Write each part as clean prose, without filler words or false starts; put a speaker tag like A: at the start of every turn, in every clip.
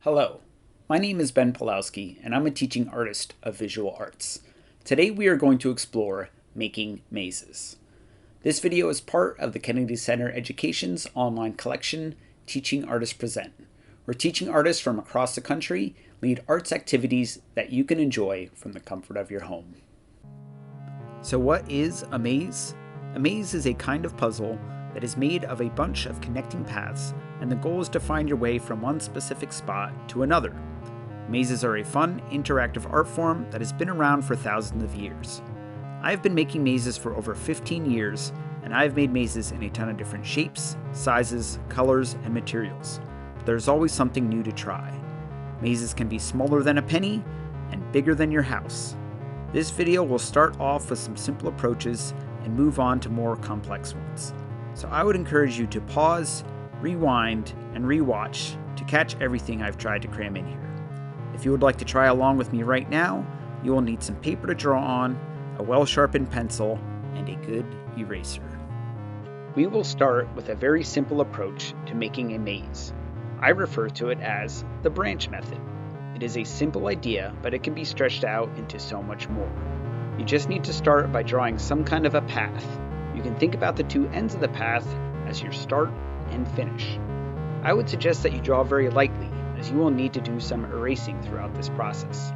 A: Hello, my name is Ben Pulowski and I'm a teaching artist of visual arts. Today we are going to explore making mazes. This video is part of the Kennedy Center Education's online collection, Teaching Artists Present, where teaching artists from across the country lead arts activities that you can enjoy from the comfort of your home. So what is a maze? A maze is a kind of puzzle that is made of a bunch of connecting paths, and the goal is to find your way from one specific spot to another. Mazes are a fun, interactive art form that has been around for thousands of years. I have been making mazes for over 15 years, and I have made mazes in a ton of different shapes, sizes, colors, and materials. But there's always something new to try. Mazes can be smaller than a penny and bigger than your house. This video will start off with some simple approaches and move on to more complex ones. So I would encourage you to pause, rewind, and rewatch to catch everything I've tried to cram in here. If you would like to try along with me right now, you will need some paper to draw on, a well-sharpened pencil, and a good eraser. We will start with a very simple approach to making a maze. I refer to it as the branch method. It is a simple idea, but it can be stretched out into so much more. You just need to start by drawing some kind of a path. You can think about the two ends of the path as your start and finish. I would suggest that you draw very lightly, as you will need to do some erasing throughout this process.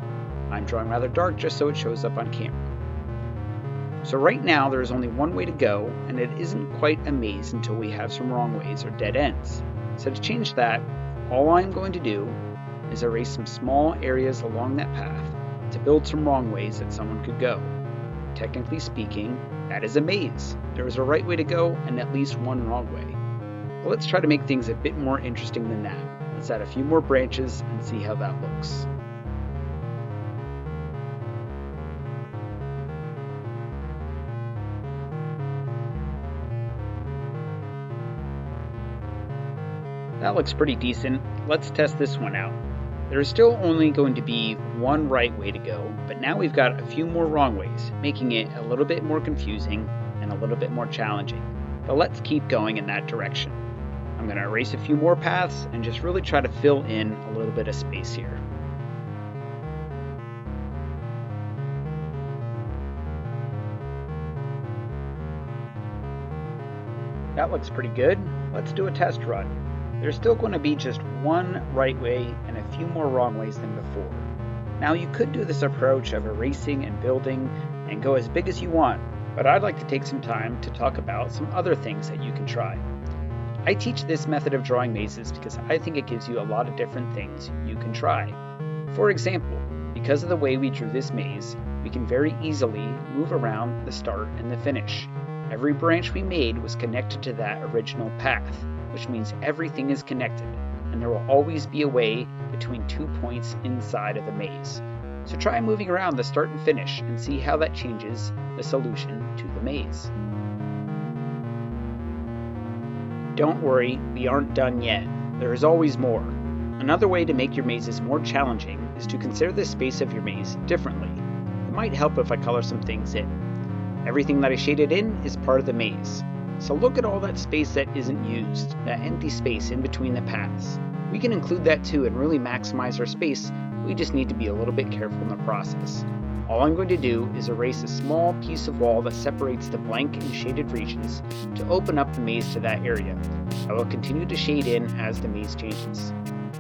A: I'm drawing rather dark just so it shows up on camera. So right now there is only one way to go, and it isn't quite a maze until we have some wrong ways or dead ends. So to change that, all I'm going to do is erase some small areas along that path to build some wrong ways that someone could go. Technically speaking, that is a maze. There is a right way to go and at least one wrong way. But let's try to make things a bit more interesting than that. Let's add a few more branches and see how that looks. That looks pretty decent. Let's test this one out. There is still only going to be one right way to go, but now we've got a few more wrong ways, making it a little bit more confusing and a little bit more challenging. But let's keep going in that direction. I'm going to erase a few more paths and just really try to fill in a little bit of space here. That looks pretty good. Let's do a test run. There's still going to be just one right way and a few more wrong ways than before. Now you could do this approach of erasing and building and go as big as you want, but I'd like to take some time to talk about some other things that you can try. I teach this method of drawing mazes because I think it gives you a lot of different things you can try. For example, because of the way we drew this maze, we can very easily move around the start and the finish. Every branch we made was connected to that original path, which means everything is connected, and there will always be a way between 2 points inside of the maze. So try moving around the start and finish and see how that changes the solution to the maze. Don't worry, we aren't done yet. There is always more. Another way to make your mazes more challenging is to consider the space of your maze differently. It might help if I color some things in. Everything that I shaded in is part of the maze. So look at all that space that isn't used, that empty space in between the paths. We can include that too and really maximize our space. We just need to be a little bit careful in the process. All I'm going to do is erase a small piece of wall that separates the blank and shaded regions to open up the maze to that area. I will continue to shade in as the maze changes.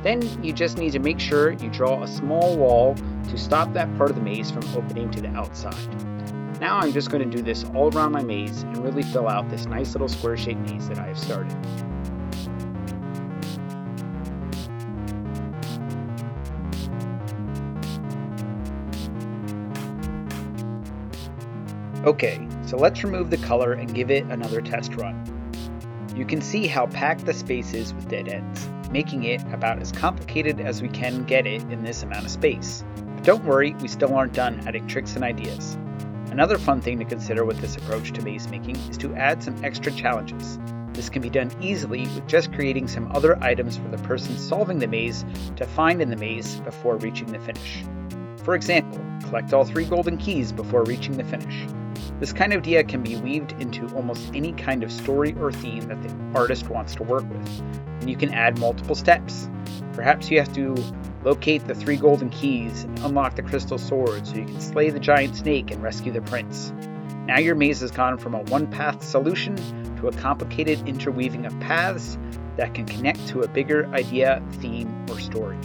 A: Then you just need to make sure you draw a small wall to stop that part of the maze from opening to the outside. Now I'm just going to do this all around my maze and really fill out this nice little square-shaped maze that I have started. Okay, so let's remove the color and give it another test run. You can see how packed the space is with dead ends, making it about as complicated as we can get it in this amount of space. But don't worry, we still aren't done adding tricks and ideas. Another fun thing to consider with this approach to maze making is to add some extra challenges. This can be done easily with just creating some other items for the person solving the maze to find in the maze before reaching the finish. For example, collect all 3 golden keys before reaching the finish. This kind of idea can be weaved into almost any kind of story or theme that the artist wants to work with, and you can add multiple steps. Perhaps you have to locate the 3 golden keys and unlock the crystal sword so you can slay the giant snake and rescue the prince. Now your maze has gone from a one-path solution to a complicated interweaving of paths that can connect to a bigger idea, theme, or story.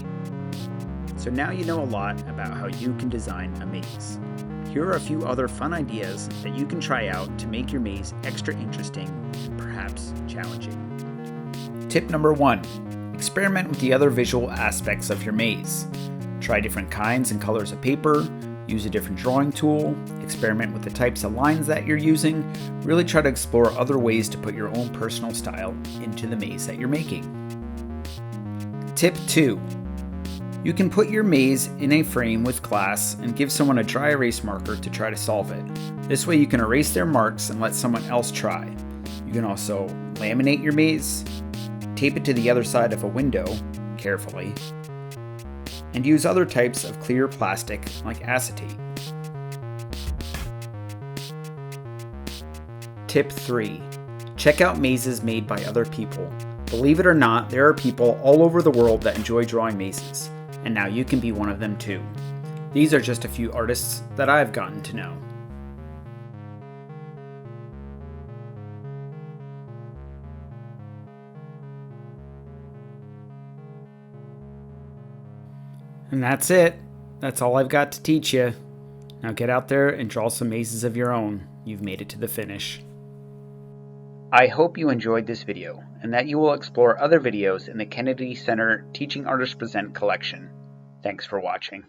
A: So now you know a lot about how you can design a maze. Here are a few other fun ideas that you can try out to make your maze extra interesting and perhaps challenging. Tip number 1. Experiment with the other visual aspects of your maze. Try different kinds and colors of paper, use a different drawing tool, experiment with the types of lines that you're using, really try to explore other ways to put your own personal style into the maze that you're making. Tip 2. You can put your maze in a frame with glass and give someone a dry erase marker to try to solve it. This way you can erase their marks and let someone else try. You can also laminate your maze, tape it to the other side of a window, carefully, and use other types of clear plastic like acetate. Tip 3. Check out mazes made by other people. Believe it or not, there are people all over the world that enjoy drawing mazes, and now you can be one of them too. These are just a few artists that I've gotten to know. And that's it. That's all I've got to teach you. Now get out there and draw some mazes of your own. You've made it to the finish. I hope you enjoyed this video and that you will explore other videos in the Kennedy Center Teaching Artists Present collection. Thanks for watching.